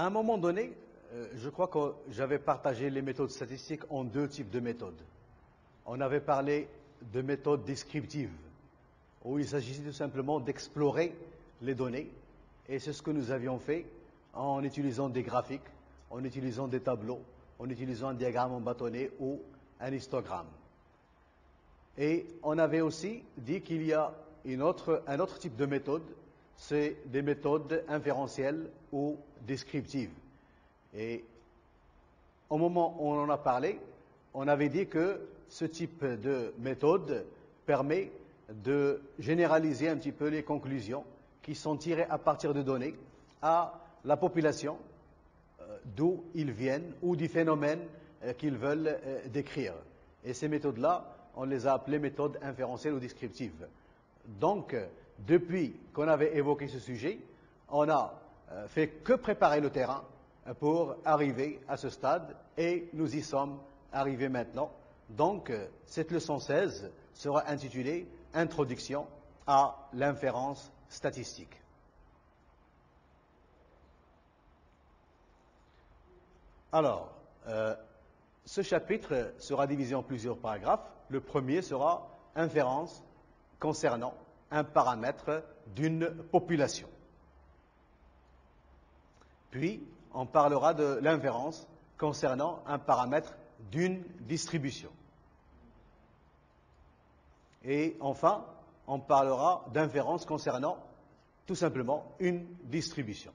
un moment donné, je crois que j'avais partagé les méthodes statistiques en deux types de méthodes. On avait parlé de méthodes descriptives, où il s'agissait tout simplement d'explorer les données, et c'est ce que nous avions fait en utilisant des graphiques, en utilisant des tableaux, en utilisant un diagramme en bâtonnet ou un histogramme. Et on avait aussi dit qu'il y a un autre type de méthode, c'est des méthodes inférentielles ou descriptives. Et au moment où on en a parlé, on avait dit que ce type de méthode permet de généraliser un petit peu les conclusions qui sont tirées à partir de données à la population, d'où ils viennent ou du phénomène qu'ils veulent décrire. Et ces méthodes-là, on les a appelées méthodes inférentielles ou descriptives. Donc, depuis qu'on avait évoqué ce sujet, on n'a fait que préparer le terrain pour arriver à ce stade, et nous y sommes arrivés maintenant. Donc, cette leçon 16 sera intitulée « Introduction à l'inférence statistique ». Alors, ce chapitre sera divisé en plusieurs paragraphes. Le premier sera « Inférence concernant un paramètre d'une population ». Puis, on parlera de l'inférence concernant un paramètre d'une distribution. Et enfin, on parlera d'inférence concernant tout simplement une distribution.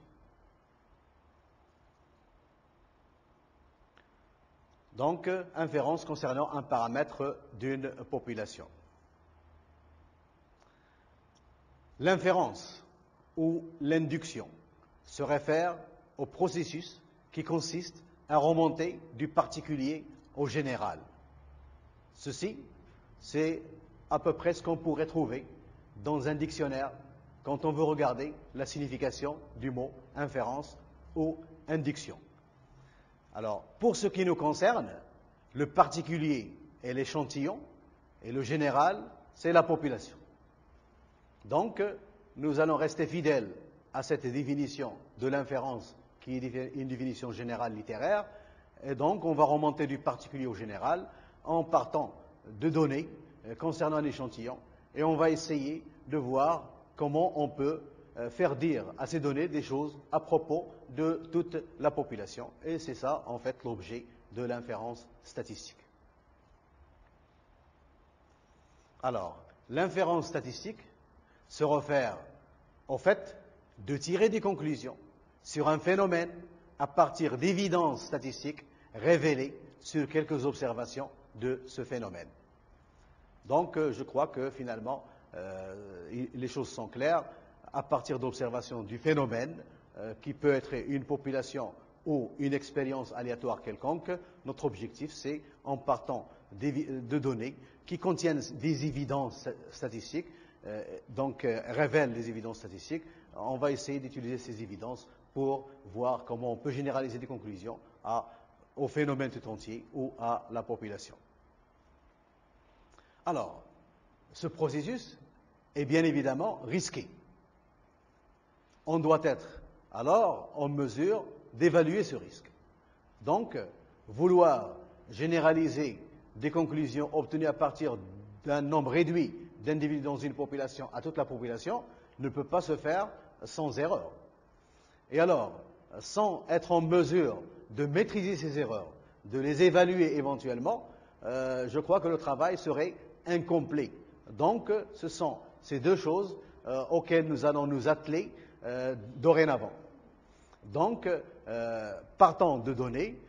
Donc, inférence concernant un paramètre d'une population. L'inférence ou l'induction se réfère au processus qui consiste à remonter du particulier au général. Ceci, c'est à peu près ce qu'on pourrait trouver dans un dictionnaire quand on veut regarder la signification du mot inférence ou induction. Alors, pour ce qui nous concerne, le particulier est l'échantillon et le général, c'est la population. Donc, nous allons rester fidèles à cette définition de l'inférence qui est une définition générale littéraire, et donc on va remonter du particulier au général en partant de données concernant un échantillon, et on va essayer de voir comment on peut faire dire à ces données des choses à propos de toute la population. Et c'est ça, en fait, l'objet de l'inférence statistique. Alors, l'inférence statistique se réfère au fait de tirer des conclusions sur un phénomène à partir d'évidences statistiques révélées sur quelques observations de ce phénomène. Donc, je crois que finalement, les choses sont claires. À partir d'observations du phénomène, qui peut être une population ou une expérience aléatoire quelconque, notre objectif, c'est, en partant de données qui contiennent des évidences statistiques, révèlent des évidences statistiques, on va essayer d'utiliser ces évidences pour voir comment on peut généraliser des conclusions au phénomène tout entier ou à la population. Alors, ce processus est bien évidemment risqué. On doit être alors en mesure d'évaluer ce risque. Donc, vouloir généraliser des conclusions obtenues à partir d'un nombre réduit d'individus dans une population à toute la population ne peut pas se faire sans erreur. Et alors, sans être en mesure de maîtriser ces erreurs, de les évaluer éventuellement, je crois que le travail serait incomplet. Donc, ce sont ces deux choses auxquelles nous allons nous atteler dorénavant. Donc, partant de données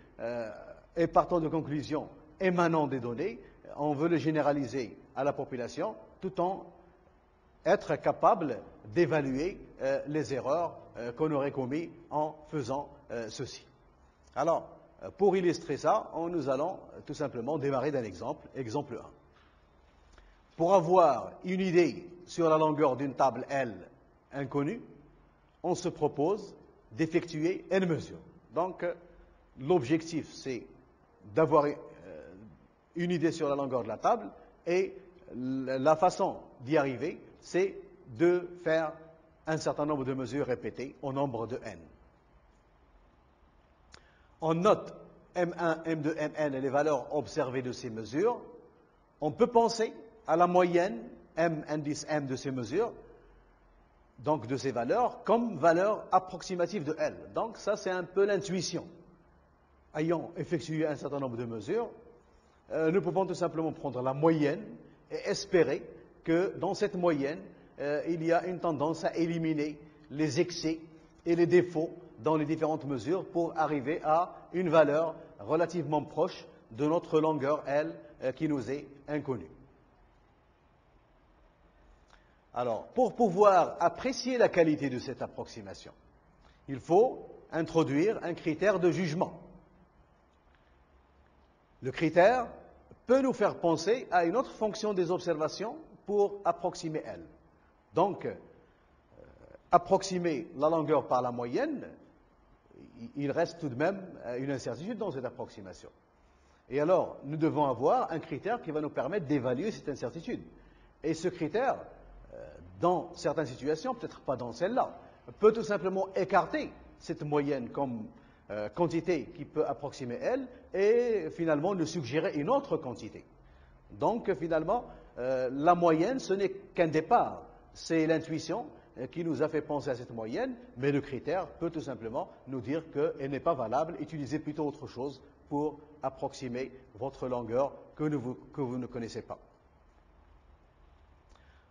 et partant de conclusions émanant des données, on veut le généraliser à la population tout en être capable d'évaluer les erreurs qu'on aurait commises en faisant ceci. Alors, pour illustrer ça, nous allons tout simplement démarrer d'un exemple, exemple 1. Pour avoir une idée sur la longueur d'une table L inconnue, on se propose d'effectuer n mesures. Donc, l'objectif, c'est d'avoir une idée sur la longueur de la table, et la façon d'y arriver, c'est de faire un certain nombre de mesures répétées au nombre de n. on note M1, M2, Mn et les valeurs observées de ces mesures, on peut penser à la moyenne M, indice M de ces mesures, donc de ces valeurs, comme valeur approximative de L. Donc ça, c'est un peu l'intuition. Ayant effectué un certain nombre de mesures, nous pouvons tout simplement prendre la moyenne et espérer que dans cette moyenne, il y a une tendance à éliminer les excès et les défauts dans les différentes mesures pour arriver à une valeur relativement proche de notre longueur L qui nous est inconnue. Alors, pour pouvoir apprécier la qualité de cette approximation, il faut introduire un critère de jugement. Le critère peut nous faire penser à une autre fonction des observations pour approximer L. Donc, approximer la longueur par la moyenne, il reste tout de même une incertitude dans cette approximation. Et alors, nous devons avoir un critère qui va nous permettre d'évaluer cette incertitude. Et ce critère, dans certaines situations, peut-être pas dans celle-là, peut tout simplement écarter cette moyenne comme quantité qui peut approximer L et finalement nous suggérer une autre quantité. Donc finalement, la moyenne, ce n'est qu'un départ. C'est l'intuition qui nous a fait penser à cette moyenne, mais le critère peut tout simplement nous dire qu'elle n'est pas valable. Utilisez plutôt autre chose pour approximer votre longueur que vous ne connaissez pas.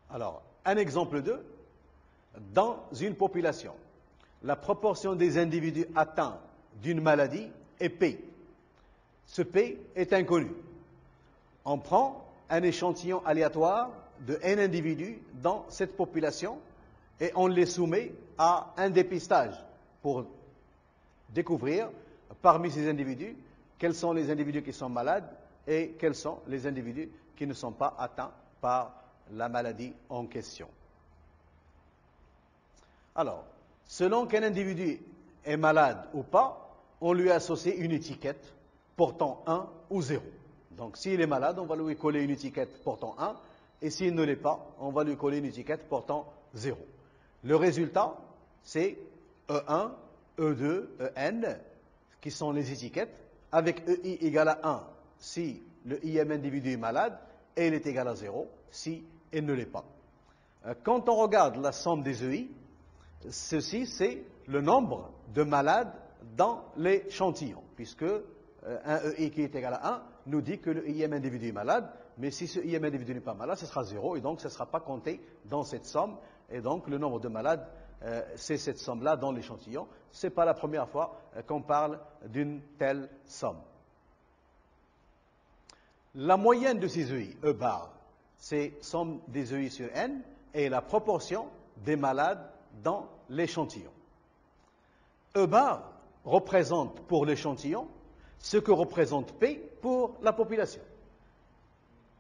Alors, un exemple 2, dans une population, la proportion des individus atteints d'une maladie est P. Ce P est inconnu. On prend un échantillon aléatoire de N individus dans cette population et on les soumet à un dépistage pour découvrir parmi ces individus quels sont les individus qui sont malades et quels sont les individus qui ne sont pas atteints par la maladie en question. Alors, selon qu'un individu est malade ou pas, on lui associe une étiquette portant 1 ou 0. Donc, s'il est malade, on va lui coller une étiquette portant 1, et s'il ne l'est pas, on va lui coller une étiquette portant 0. Le résultat, c'est E1, E2, En, qui sont les étiquettes, avec EI égale à 1 si le IM individu est malade, et il est égal à 0 si il ne l'est pas. Quand on regarde la somme des EI, ceci, c'est le nombre de malades dans l'échantillon, puisque un EI qui est égal à 1 nous dit que le IM individu est malade, mais si ce IM individu n'est pas malade, ce sera 0, et donc ce ne sera pas compté dans cette somme, et donc le nombre de malades, c'est cette somme-là dans l'échantillon. Ce n'est pas la première fois qu'on parle d'une telle somme. La moyenne de ces EI, E bar, c'est somme des EI sur N, et la proportion des malades dans l'échantillon. E bar représente pour l'échantillon ce que représente P pour la population.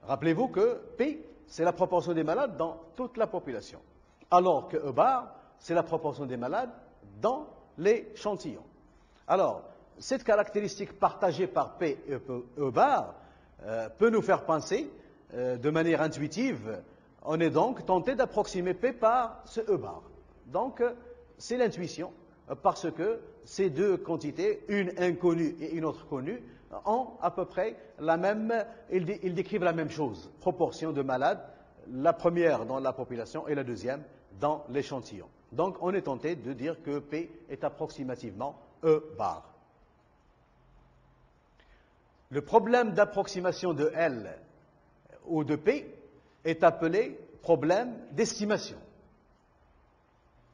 Rappelez-vous que P, c'est la proportion des malades dans toute la population, alors que E bar, c'est la proportion des malades dans l'échantillon. Alors, cette caractéristique partagée par P et E bar peut nous faire penser de manière intuitive. On est donc tenté d'approximer P par ce E bar. Donc, c'est l'intuition, parce que ces deux quantités, une inconnue et une autre connue, ont à peu près la même, ils décrivent la même chose, proportion de malades, la première dans la population et la deuxième dans l'échantillon. Donc, on est tenté de dire que P est approximativement E bar. Le problème d'approximation de L ou de P est appelé problème d'estimation.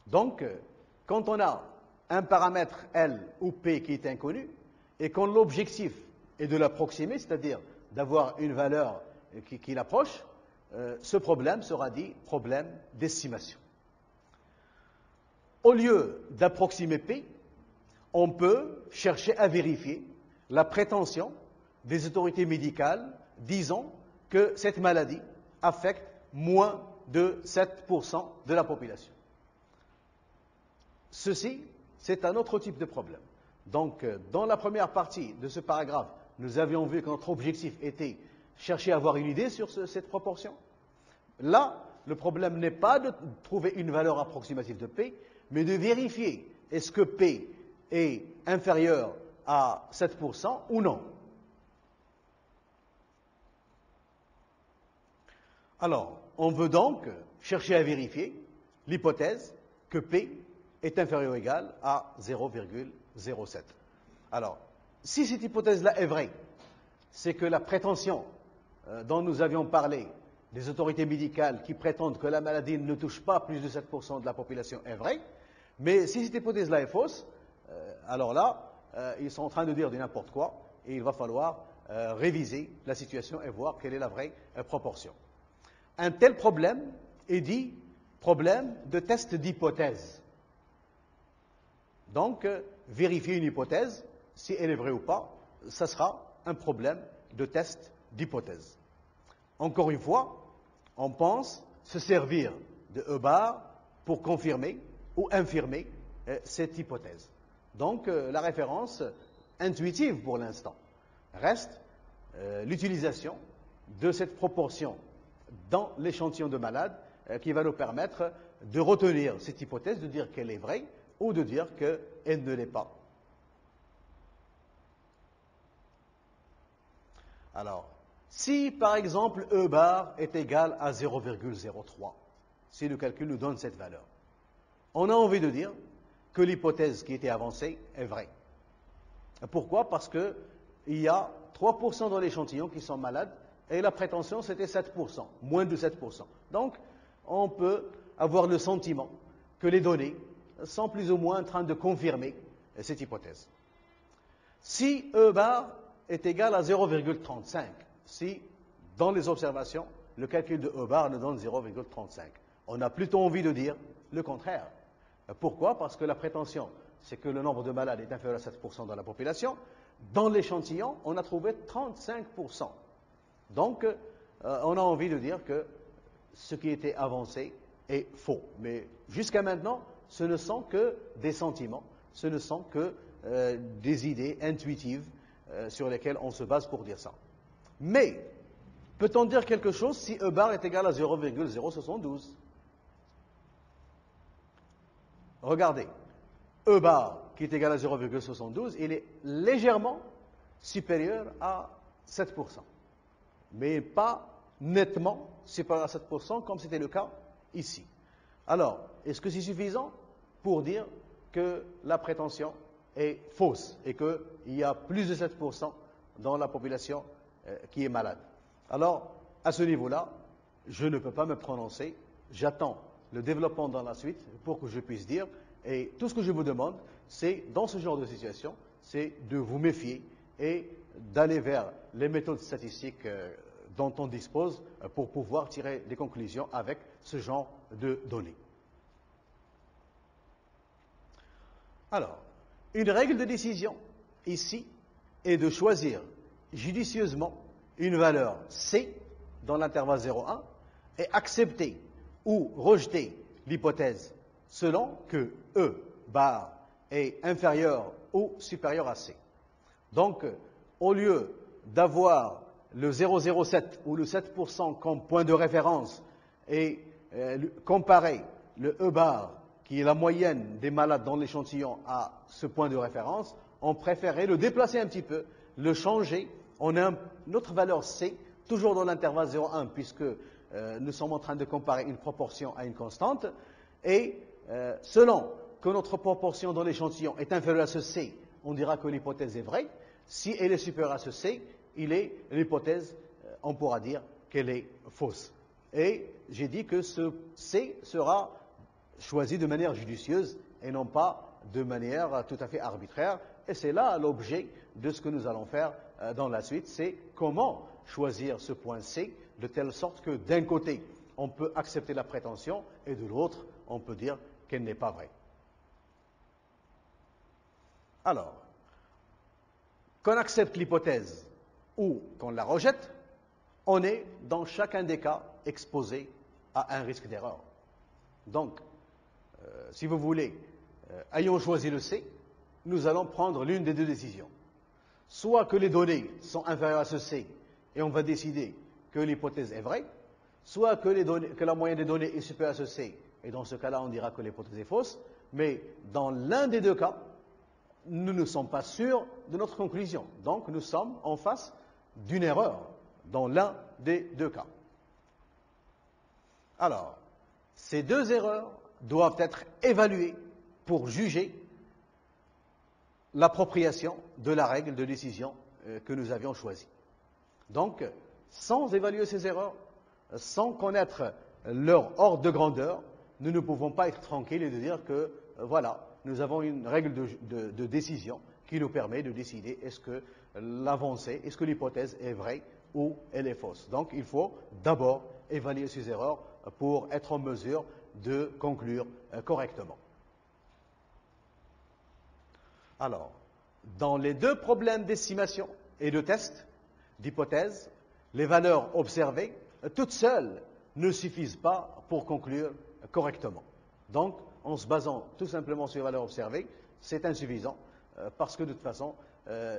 Donc, quand on a un paramètre L ou P qui est inconnu, et quand l'objectif est de l'approximer, c'est-à-dire d'avoir une valeur qui l'approche, ce problème sera dit problème d'estimation. Au lieu d'approximer P, on peut chercher à vérifier la prétention des autorités médicales disant que cette maladie affecte moins de 7% de la population. Ceci, c'est un autre type de problème. Donc, dans la première partie de ce paragraphe, nous avions vu que notre objectif était chercher à avoir une idée sur cette proportion. Là, le problème n'est pas de trouver une valeur approximative de P, mais de vérifier est-ce que P est inférieur à 7% ou non. Alors, on veut donc chercher à vérifier l'hypothèse que P est inférieur ou égal à 0,07. Alors, si cette hypothèse-là est vraie, c'est que la prétention dont nous avions parlé des autorités médicales qui prétendent que la maladie ne touche pas plus de 7% de la population est vraie, mais si cette hypothèse-là est fausse, alors là, ils sont en train de dire du n'importe quoi, et il va falloir réviser la situation et voir quelle est la vraie proportion. Un tel problème est dit problème de test d'hypothèse. Donc, vérifier une hypothèse, si elle est vraie ou pas, ça sera un problème de test d'hypothèse. Encore une fois, on pense se servir de E bar pour confirmer ou infirmer cette hypothèse. Donc, la référence intuitive pour l'instant reste l'utilisation de cette proportion dans l'échantillon de malades qui va nous permettre de retenir cette hypothèse, de dire qu'elle est vraie ou de dire qu'elle ne l'est pas. Alors, si par exemple E bar est égal à 0,03, si le calcul nous donne cette valeur, on a envie de dire que l'hypothèse qui était avancée est vraie. Pourquoi? Parce qu'il y a 3% dans l'échantillon qui sont malades et la prétention c'était 7%, moins de 7%. Donc, on peut avoir le sentiment que les données sont plus ou moins en train de confirmer cette hypothèse. Si E bar est égal à 0,35, si dans les observations, le calcul de E bar nous donne 0,35, on a plutôt envie de dire le contraire. Pourquoi? Parce que la prétention, c'est que le nombre de malades est inférieur à 7% dans la population. Dans l'échantillon, on a trouvé 35%. Donc, on a envie de dire que ce qui était avancé est faux. Mais jusqu'à maintenant, ce ne sont que des sentiments, ce ne sont que des idées intuitives sur lesquelles on se base pour dire ça. Mais, peut-on dire quelque chose si E bar est égal à 0,072? Regardez, E bar qui est égal à 0,72, il est légèrement supérieur à 7%, mais pas nettement supérieur à 7% comme c'était le cas ici. Alors, est-ce que c'est suffisant pour dire que la prétention est fausse et qu'il y a plus de 7% dans la population qui est malade? Alors, à ce niveau-là, je ne peux pas me prononcer. J'attends le développement dans la suite pour que je puisse dire. Et tout ce que je vous demande, c'est, dans ce genre de situation, c'est de vous méfier et d'aller vers les méthodes statistiques dont on dispose pour pouvoir tirer des conclusions avec ce genre de données. Alors, une règle de décision ici est de choisir judicieusement une valeur C dans l'intervalle 0,1 et accepter ou rejeter l'hypothèse selon que E bar est inférieur ou supérieur à C. Donc, au lieu d'avoir le 0,07 ou le 7% comme point de référence et comparer le E bar, qui est la moyenne des malades dans l'échantillon, à ce point de référence, on préférait le déplacer un petit peu, le changer. On a une autre valeur C, toujours dans l'intervalle 0,1, puisque nous sommes en train de comparer une proportion à une constante, et selon que notre proportion dans l'échantillon est inférieure à ce C, on dira que l'hypothèse est vraie. Si elle est supérieure à ce C, l'hypothèse, on pourra dire qu'elle est fausse. Et j'ai dit que ce C sera choisi de manière judicieuse et non pas de manière tout à fait arbitraire. Et c'est là l'objet de ce que nous allons faire dans la suite, c'est comment choisir ce point C de telle sorte que d'un côté, on peut accepter la prétention et de l'autre, on peut dire qu'elle n'est pas vraie. Alors, qu'on accepte l'hypothèse ou qu'on la rejette, on est dans chacun des cas exposé à un risque d'erreur. Donc, si vous voulez, ayant choisi le C, nous allons prendre l'une des deux décisions. Soit que les données sont inférieures à ce C et on va décider que l'hypothèse est vraie, soit que la moyenne des données est supérieure à ce C, et dans ce cas-là, on dira que l'hypothèse est fausse, mais dans l'un des deux cas, nous ne sommes pas sûrs de notre conclusion. Donc, nous sommes en face d'une erreur dans l'un des deux cas. Alors, ces deux erreurs doivent être évaluées pour juger l'appropriation de la règle de décision que nous avions choisie. Donc, sans évaluer ces erreurs, sans connaître leur ordre de grandeur, nous ne pouvons pas être tranquilles et de dire que, voilà, nous avons une règle de décision qui nous permet de décider est-ce que l'avancée, est-ce que l'hypothèse est vraie ou elle est fausse. Donc, il faut d'abord évaluer ces erreurs pour être en mesure de conclure correctement. Alors, dans les deux problèmes d'estimation et de test d'hypothèse, les valeurs observées, toutes seules, ne suffisent pas pour conclure correctement. Donc, en se basant tout simplement sur les valeurs observées, c'est insuffisant, parce que de toute façon,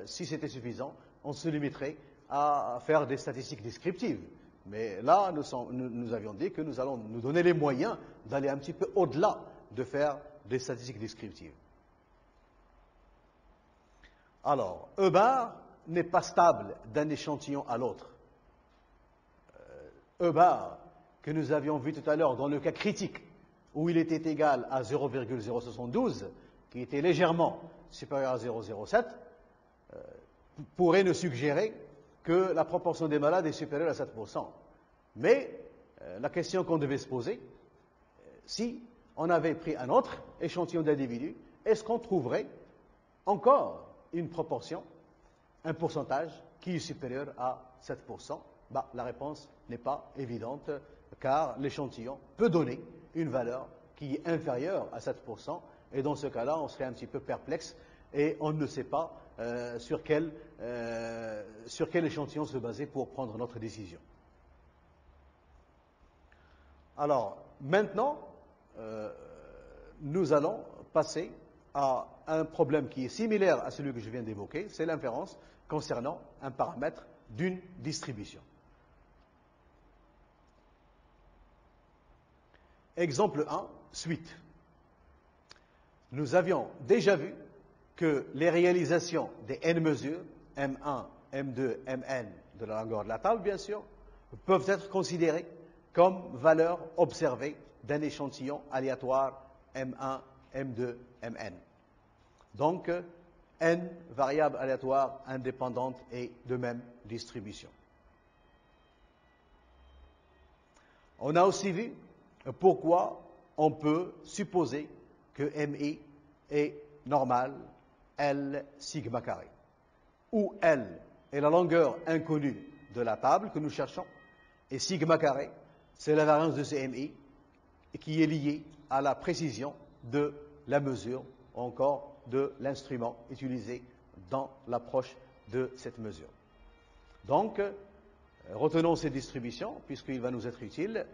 si c'était suffisant, on se limiterait à faire des statistiques descriptives. Mais là, nous avions dit que nous allons nous donner les moyens d'aller un petit peu au-delà de faire des statistiques descriptives. Alors, E bar n'est pas stable d'un échantillon à l'autre. E bar, que nous avions vu tout à l'heure dans le cas critique, où il était égal à 0,072, qui était légèrement supérieur à 0,07, pourrait nous suggérer que la proportion des malades est supérieure à 7%. Mais la question qu'on devait se poser, si on avait pris un autre échantillon d'individus, est-ce qu'on trouverait encore une proportion, un pourcentage qui est supérieur à 7%? La réponse n'est pas évidente, car l'échantillon peut donner une valeur qui est inférieure à 7%, et dans ce cas-là, on serait un petit peu perplexe, et on ne sait pas sur quel échantillon se baser pour prendre notre décision. Alors, maintenant, nous allons passer à un problème qui est similaire à celui que je viens d'évoquer, c'est l'inférence concernant un paramètre d'une distribution. Exemple 1, suite. Nous avions déjà vu que les réalisations des n mesures, M1, M2, Mn, de la longueur de la table, bien sûr, peuvent être considérées comme valeurs observées d'un échantillon aléatoire M1, M2, Mn. Donc, n variables aléatoires indépendantes et de même distribution. On a aussi vu pourquoi on peut supposer que MI est normal L sigma carré, où L est la longueur inconnue de la table que nous cherchons, et sigma carré, c'est la variance de ce MI qui est liée à la précision de la mesure, ou encore de l'instrument utilisé dans l'approche de cette mesure. Donc, retenons ces distributions, puisqu'il va nous être utile.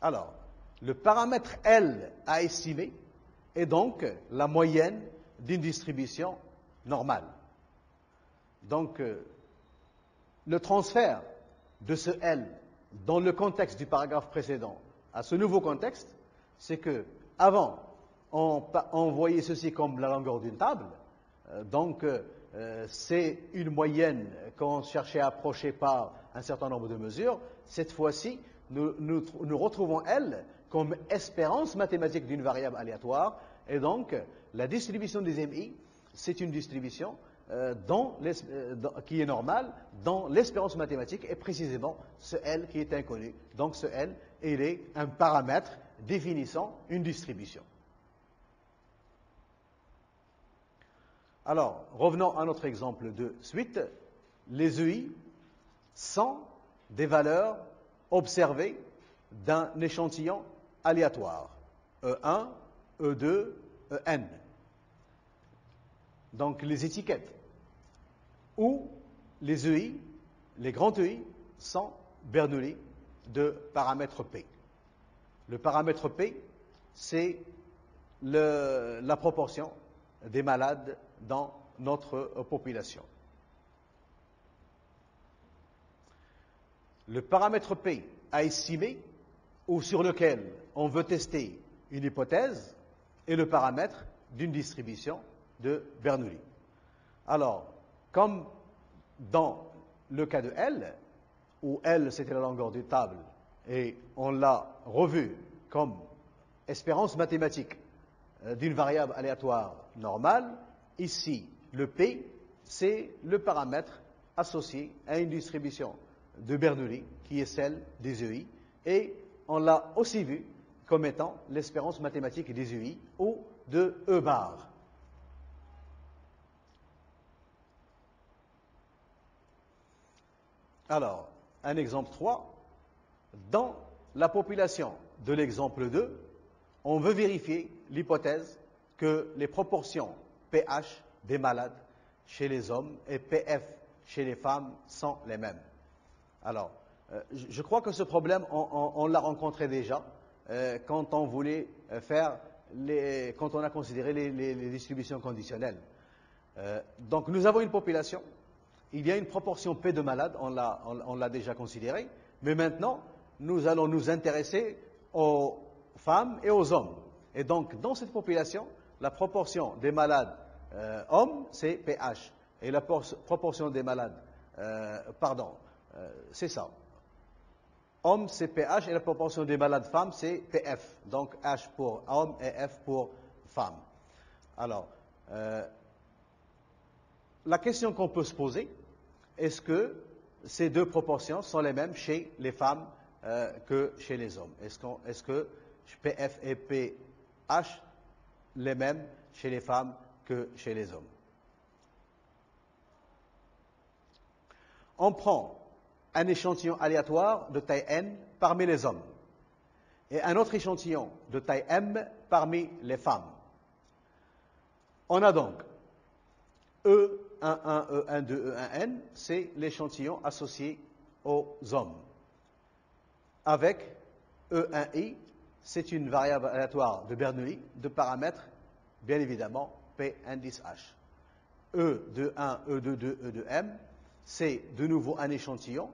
Alors, le paramètre L à estimer est donc la moyenne d'une distribution normale. Donc, le transfert de ce L dans le contexte du paragraphe précédent à ce nouveau contexte, c'est que avant, on voyait ceci comme la longueur d'une table, donc c'est une moyenne qu'on cherchait à approcher par un certain nombre de mesures. Cette fois-ci, nous retrouvons L comme espérance mathématique d'une variable aléatoire, et donc la distribution des MI, c'est une distribution qui est normale dans l'espérance mathématique, et précisément ce L qui est inconnu. Donc ce L, il est un paramètre définissant une distribution. Alors, revenons à notre exemple de suite. Les EI sont des valeurs observées d'un échantillon aléatoire, E1, E2, En. Donc les étiquettes ou les EI, les grands EI, sont Bernoulli de paramètre P. Le paramètre P, c'est la proportion des malades dans notre population. Le paramètre P à estimer, ou sur lequel on veut tester une hypothèse, est le paramètre d'une distribution de Bernoulli. Alors, comme dans le cas de L, où L c'était la longueur de table et on l'a revu comme espérance mathématique d'une variable aléatoire normale, ici le P c'est le paramètre associé à une distribution de Bernoulli qui est celle des EI et on l'a aussi vu comme étant l'espérance mathématique des EI ou de E bar. Alors, un exemple 3, dans la population de l'exemple 2, on veut vérifier l'hypothèse que les proportions pH des malades chez les hommes et PF chez les femmes sont les mêmes. Alors, je crois que ce problème, on l'a rencontré déjà quand on voulait quand on a considéré les distributions conditionnelles. Donc, nous avons une population. Il y a une proportion P de malades, on l'a déjà considéré, mais maintenant, nous allons nous intéresser aux femmes et aux hommes. Et donc, dans cette population, la proportion des malades hommes, c'est pH. Et la proportion des malades, c'est ça. Hommes, c'est pH, et la proportion des malades femmes, c'est PF. Donc, H pour homme et F pour femme. Alors, la question qu'on peut se poser, est-ce que ces deux proportions sont les mêmes chez les femmes que chez les hommes? Est-ce que PF et PH les mêmes chez les femmes que chez les hommes? On prend un échantillon aléatoire de taille n parmi les hommes et un autre échantillon de taille m parmi les femmes. On a donc E11, E12, E1n, c'est l'échantillon associé aux hommes. Avec E1i, c'est une variable aléatoire de Bernoulli de paramètres, bien évidemment, P indice H. E21, E22, E2m, c'est de nouveau un échantillon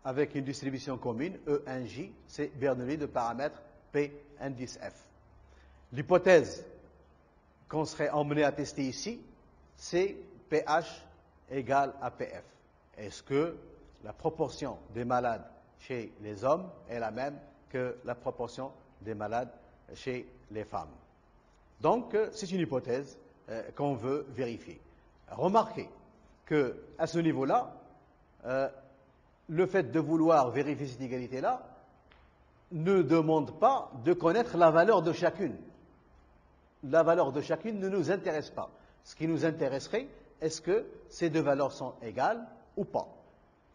avec une distribution commune, E1j, c'est Bernoulli de paramètres P indice F. L'hypothèse qu'on serait emmené à tester ici, c'est pH égale à PF. Est-ce que la proportion des malades chez les hommes est la même que la proportion des malades chez les femmes? Donc, c'est une hypothèse qu'on veut vérifier. Remarquez qu'à ce niveau-là, le fait de vouloir vérifier cette égalité-là ne demande pas de connaître la valeur de chacune. La valeur de chacune ne nous intéresse pas. Ce qui nous intéresserait, est-ce que ces deux valeurs sont égales ou pas?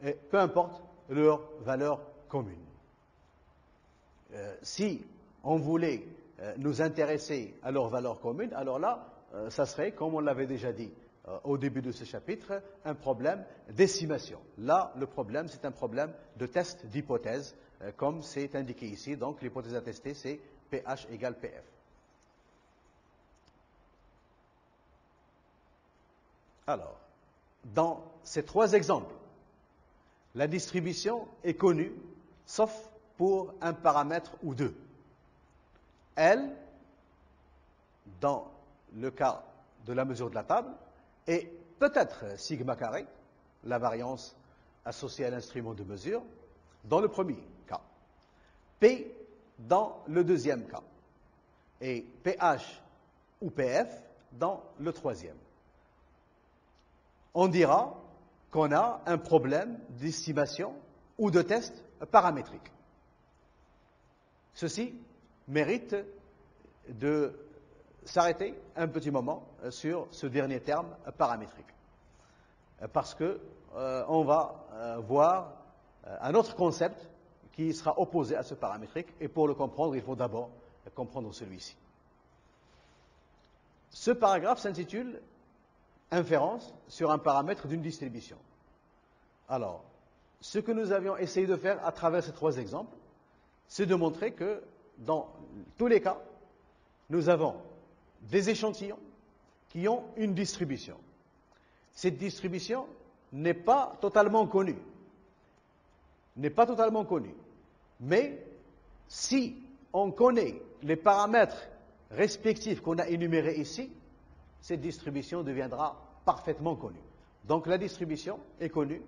Et peu importe leur valeur commune. Si on voulait nous intéresser à leur valeur commune, alors là, ça serait, comme on l'avait déjà dit au début de ce chapitre, un problème d'estimation. Là, le problème, c'est un problème de test d'hypothèse, comme c'est indiqué ici. Donc, l'hypothèse à tester, c'est pH égale PF. Alors, dans ces trois exemples, la distribution est connue, sauf pour un paramètre ou deux. L, dans le cas de la mesure de la table, et peut-être sigma carré, la variance associée à l'instrument de mesure, dans le premier cas. P dans le deuxième cas. Et pH ou PF dans le troisième. On dira qu'on a un problème d'estimation ou de test paramétrique. Ceci mérite de s'arrêter un petit moment sur ce dernier terme paramétrique. Parce que on va voir un autre concept qui sera opposé à ce paramétrique, et pour le comprendre, il faut d'abord comprendre celui-ci. Ce paragraphe s'intitule « Inférence sur un paramètre d'une distribution ». Alors, ce que nous avions essayé de faire à travers ces trois exemples, c'est de montrer que, dans tous les cas, nous avons des échantillons qui ont une distribution. Cette distribution n'est pas totalement connue. Mais si on connaît les paramètres respectifs qu'on a énumérés ici, cette distribution deviendra parfaitement connue. Donc la distribution est connue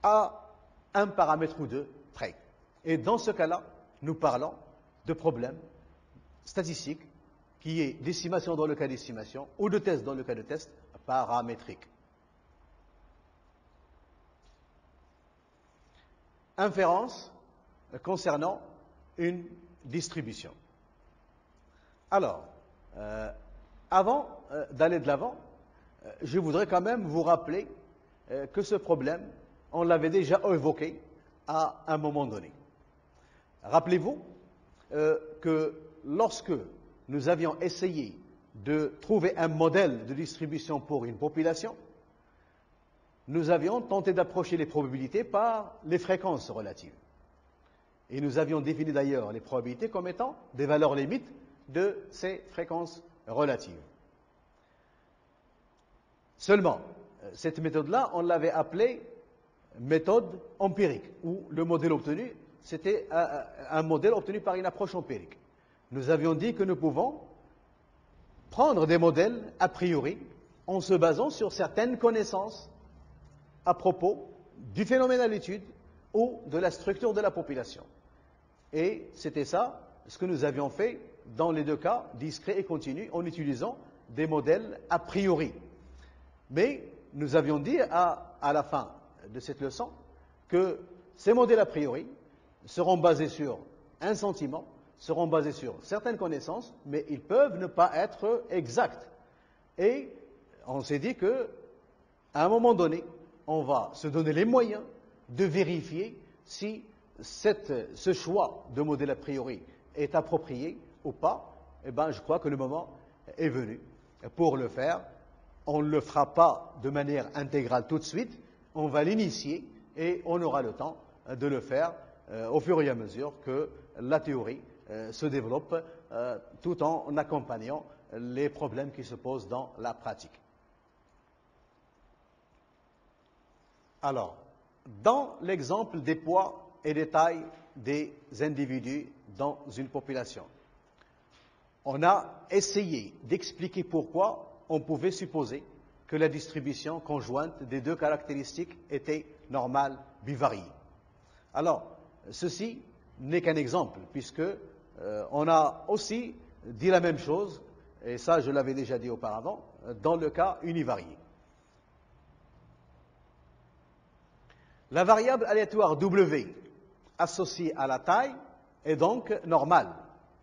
à un paramètre ou deux près. Et dans ce cas-là, nous parlons de problèmes statistiques qui est d'estimation dans le cas d'estimation ou de test dans le cas de test paramétrique. Inférence concernant une distribution. Alors, avant d'aller de l'avant, je voudrais quand même vous rappeler que ce problème, on l'avait déjà évoqué à un moment donné. Rappelez-vous que lorsque nous avions essayé de trouver un modèle de distribution pour une population, nous avions tenté d'approcher les probabilités par les fréquences relatives. Et nous avions défini d'ailleurs les probabilités comme étant des valeurs limites de ces fréquences relatives. Seulement, cette méthode-là, on l'avait appelée méthode empirique, où le modèle obtenu, c'était un modèle obtenu par une approche empirique. Nous avions dit que nous pouvons prendre des modèles a priori en se basant sur certaines connaissances à propos du phénomène à l'étude ou de la structure de la population. Et c'était ça ce que nous avions fait dans les deux cas, discret et continu, en utilisant des modèles a priori. Mais nous avions dit à la fin de cette leçon que ces modèles a priori seront basés sur un sentiment, seront basés sur certaines connaissances, mais ils peuvent ne pas être exacts. Et on s'est dit que, à un moment donné, on va se donner les moyens de vérifier si ce choix de modèle a priori est approprié ou pas. Eh bien, je crois que le moment est venu pour le faire. On ne le fera pas de manière intégrale tout de suite, on va l'initier et on aura le temps de le faire au fur et à mesure que la théorie se développe tout en accompagnant les problèmes qui se posent dans la pratique. Alors, dans l'exemple des poids et des tailles des individus dans une population, on a essayé d'expliquer pourquoi on pouvait supposer que la distribution conjointe des deux caractéristiques était normale bivariée. Alors, ceci n'est qu'un exemple, puisque on a aussi dit la même chose, et ça je l'avais déjà dit auparavant, dans le cas univarié. La variable aléatoire W associée à la taille est donc normale.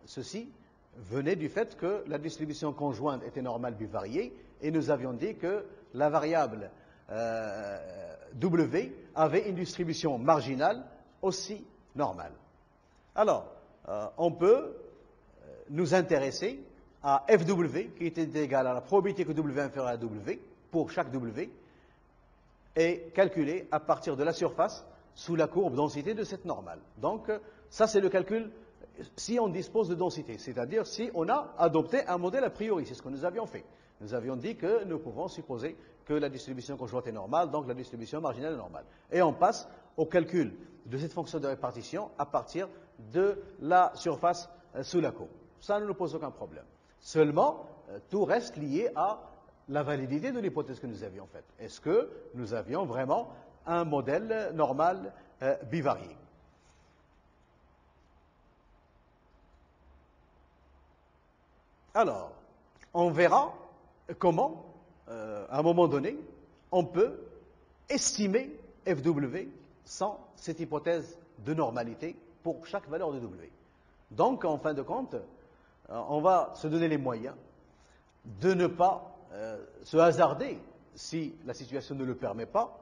Ceci venait du fait que la distribution conjointe était normale bivariée, et nous avions dit que la variable W avait une distribution marginale aussi normale. Alors, on peut nous intéresser à FW, qui était égal à la probabilité que W est inférieur à W, pour chaque W, et calculer à partir de la surface sous la courbe densité de cette normale. Donc, ça c'est le calcul si on dispose de densité, c'est-à-dire si on a adopté un modèle a priori, c'est ce que nous avions fait. Nous avions dit que nous pouvons supposer que la distribution conjointe est normale, donc la distribution marginale est normale. Et on passe au calcul de cette fonction de répartition à partir de la surface sous la courbe. Ça ne nous pose aucun problème. Seulement, tout reste lié à la validité de l'hypothèse que nous avions faite. Est-ce que nous avions vraiment un modèle normal bivarié? Alors, on verra comment, à un moment donné, on peut estimer FW sans cette hypothèse de normalité pour chaque valeur de W. Donc, en fin de compte, on va se donner les moyens de ne pas se hasarder, si la situation ne le permet pas,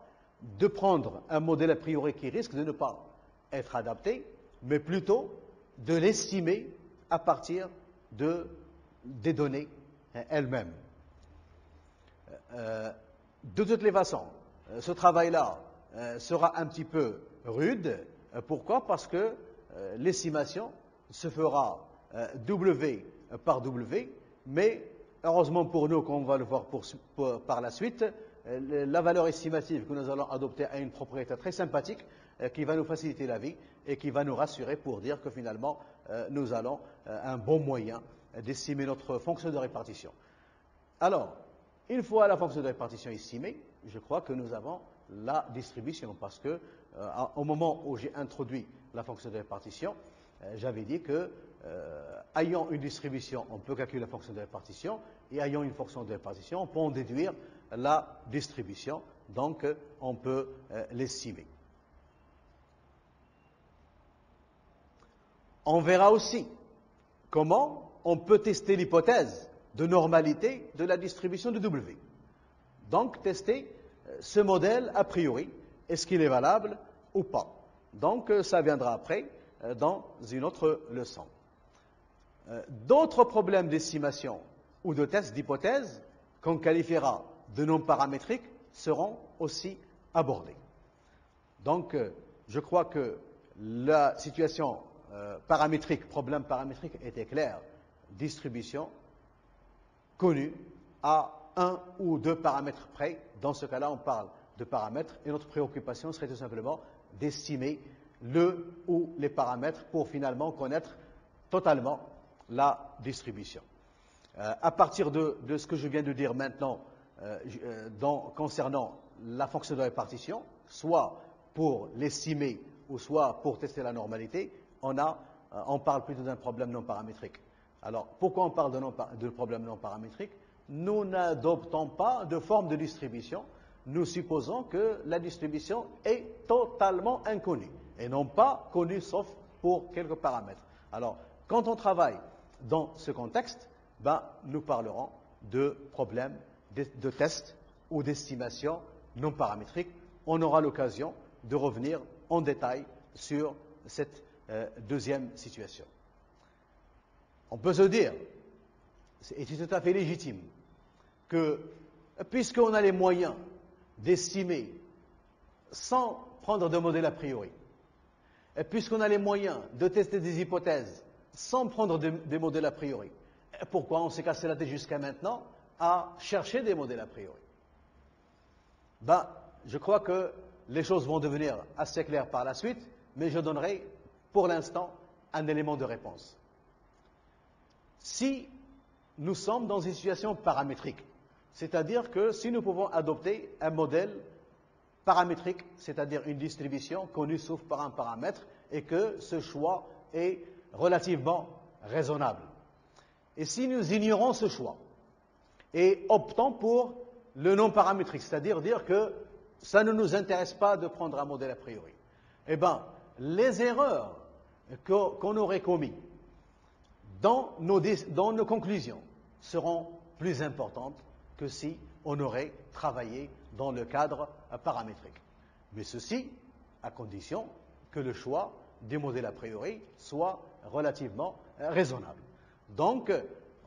de prendre un modèle a priori qui risque de ne pas être adapté, mais plutôt de l'estimer à partir des données elles-mêmes. De toutes les façons, ce travail-là sera un petit peu rude. Pourquoi? Parce que l'estimation se fera W par W, mais heureusement pour nous, comme on va le voir par la suite, la valeur estimative que nous allons adopter a une propriété très sympathique qui va nous faciliter la vie et qui va nous rassurer pour dire que finalement nous allons un bon moyen d'estimer notre fonction de répartition. Alors, une fois la fonction de répartition estimée, je crois que nous avons la distribution parce que au moment où j'ai introduit la fonction de répartition, j'avais dit que ayant une distribution, on peut calculer la fonction de répartition et ayant une fonction de répartition, on peut en déduire la distribution, donc on peut l'estimer. On verra aussi comment on peut tester l'hypothèse de normalité de la distribution de W. Donc, tester ce modèle a priori, est-ce qu'il est valable ou pas. Donc, ça viendra après dans une autre leçon. D'autres problèmes d'estimation ou de test d'hypothèse qu'on qualifiera de non paramétriques seront aussi abordés. Donc, je crois que la situation paramétrique, problème paramétrique était clair. Distribution connue à un ou deux paramètres près. Dans ce cas-là, on parle de paramètres et notre préoccupation serait tout simplement d'estimer le ou les paramètres pour finalement connaître totalement la distribution. À partir de ce que je viens de dire maintenant concernant la fonction de répartition, soit pour l'estimer ou soit pour tester la normalité, on parle plutôt d'un problème non paramétrique. Alors, pourquoi on parle de problème non paramétrique? Nous n'adoptons pas de forme de distribution. Nous supposons que la distribution est totalement inconnue et non pas connue sauf pour quelques paramètres. Alors, quand on travaille dans ce contexte, nous parlerons de problèmes de test ou d'estimation non paramétrique. On aura l'occasion de revenir en détail sur cette deuxième situation. On peut se dire, et c'est tout à fait légitime, que puisqu'on a les moyens d'estimer sans prendre de modèle a priori, et puisqu'on a les moyens de tester des hypothèses sans prendre des modèles a priori, pourquoi on s'est cassé la tête jusqu'à maintenant à chercher des modèles a priori? Je crois que les choses vont devenir assez claires par la suite, mais je donnerai pour l'instant un élément de réponse. Si nous sommes dans une situation paramétrique, c'est-à-dire que si nous pouvons adopter un modèle paramétrique, c'est-à-dire une distribution connue sauf par un paramètre, et que ce choix est relativement raisonnable. Et si nous ignorons ce choix et optons pour le non paramétrique, c'est-à-dire dire que ça ne nous intéresse pas de prendre un modèle a priori, les erreurs qu'on aurait commises dans nos conclusions seront plus importantes que si on aurait travaillé dans le cadre paramétrique. Mais ceci à condition que le choix des modèles a priori soit relativement raisonnable. Donc,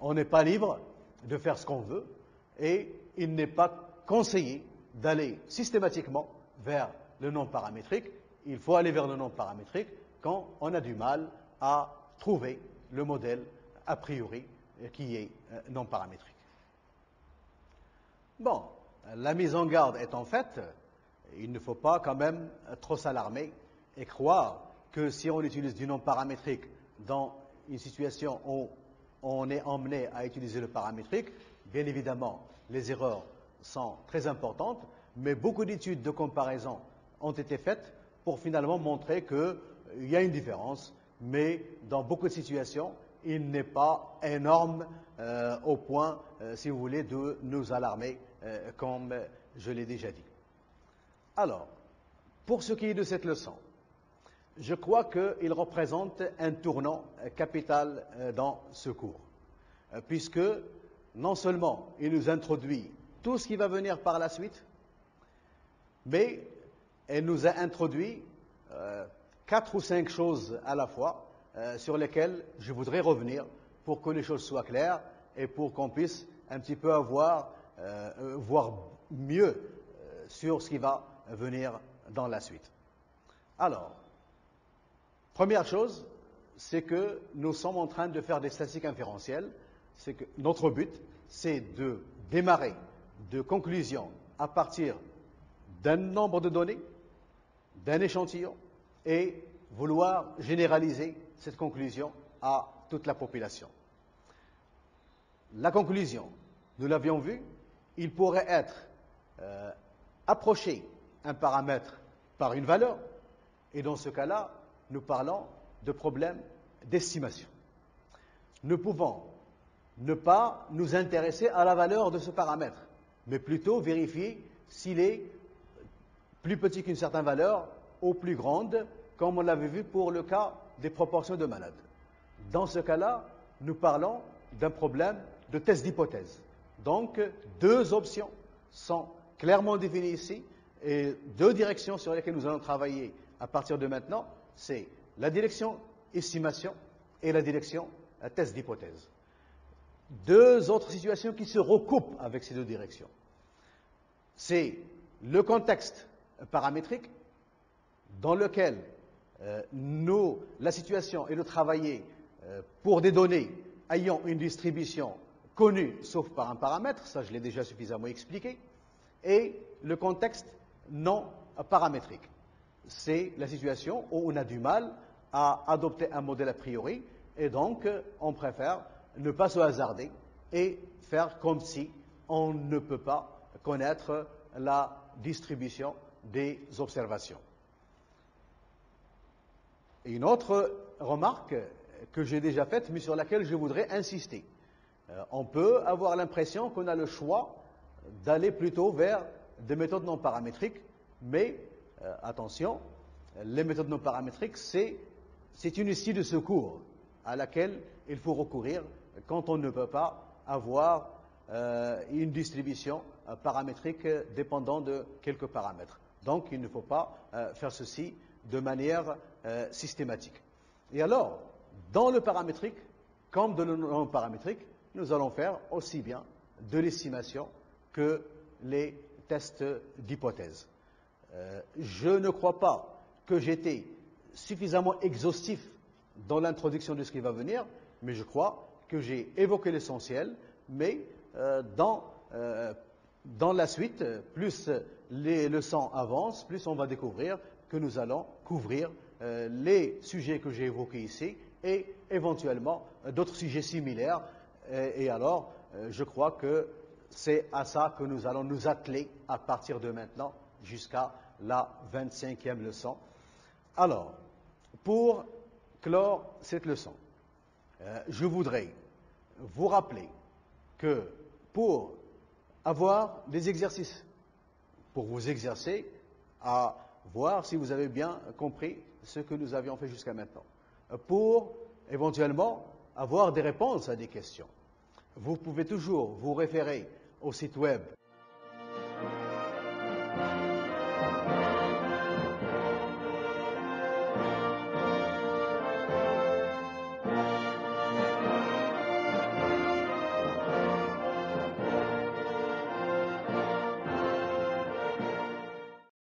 on n'est pas libre de faire ce qu'on veut et il n'est pas conseillé d'aller systématiquement vers le non paramétrique. Il faut aller vers le non paramétrique quand on a du mal à trouver le modèle a priori qui est non paramétrique. Bon, la mise en garde étant faite, il ne faut pas quand même trop s'alarmer et croire que si on utilise du non paramétrique dans une situation où on est emmené à utiliser le paramétrique, bien évidemment, les erreurs sont très importantes, mais beaucoup d'études de comparaison ont été faites pour finalement montrer qu'il y a une différence, mais dans beaucoup de situations, il n'est pas énorme au point, si vous voulez, de nous alarmer, comme je l'ai déjà dit. Alors, pour ce qui est de cette leçon, je crois qu'il représente un tournant capital dans ce cours, puisque non seulement il nous introduit tout ce qui va venir par la suite, mais il nous a introduit 4 ou 5 choses à la fois sur lesquelles je voudrais revenir pour que les choses soient claires et pour qu'on puisse un petit peu voir mieux sur ce qui va venir dans la suite. Alors, première chose, c'est que nous sommes en train de faire des statistiques inférentielles. C'est que notre but, c'est de démarrer de conclusions à partir d'un nombre de données, d'un échantillon, et vouloir généraliser cette conclusion à toute la population. La conclusion, nous l'avions vu, il pourrait être approcher un paramètre par une valeur, et dans ce cas-là, nous parlons de problème d'estimation. Nous pouvons ne pas nous intéresser à la valeur de ce paramètre, mais plutôt vérifier s'il est plus petit qu'une certaine valeur ou plus grande, comme on l'avait vu pour le cas des proportions de malades. Dans ce cas-là, nous parlons d'un problème de test d'hypothèse. Donc, deux options sont clairement définies ici, et deux directions sur lesquelles nous allons travailler à partir de maintenant, c'est la direction estimation et la direction test d'hypothèse. Deux autres situations qui se recoupent avec ces deux directions. C'est le contexte paramétrique dans lequel la situation est de travailler pour des données ayant une distribution connue sauf par un paramètre, ça je l'ai déjà suffisamment expliqué, et le contexte non paramétrique. C'est la situation où on a du mal à adopter un modèle a priori, et donc on préfère ne pas se hasarder et faire comme si on ne peut pas connaître la distribution des observations. Et une autre remarque que j'ai déjà faite, mais sur laquelle je voudrais insister. On peut avoir l'impression qu'on a le choix d'aller plutôt vers des méthodes non paramétriques, mais attention, les méthodes non paramétriques, c'est une issue de secours à laquelle il faut recourir quand on ne peut pas avoir une distribution paramétrique dépendant de quelques paramètres. Donc, il ne faut pas faire ceci de manière systématique. Et alors, dans le paramétrique, comme dans le non paramétrique, nous allons faire aussi bien de l'estimation que les tests d'hypothèse. Je ne crois pas que j'étais suffisamment exhaustif dans l'introduction de ce qui va venir, mais je crois que j'ai évoqué l'essentiel, mais dans la suite, plus les leçons avancent, plus on va découvrir que nous allons couvrir les sujets que j'ai évoqués ici et éventuellement d'autres sujets similaires. Et alors, je crois que c'est à ça que nous allons nous atteler à partir de maintenant jusqu'à la 25e leçon. Alors, pour clore cette leçon, je voudrais vous rappeler que pour avoir des exercices, pour vous exercer à voir si vous avez bien compris ce que nous avions fait jusqu'à maintenant, pour éventuellement avoir des réponses à des questions, vous pouvez toujours vous référer au site web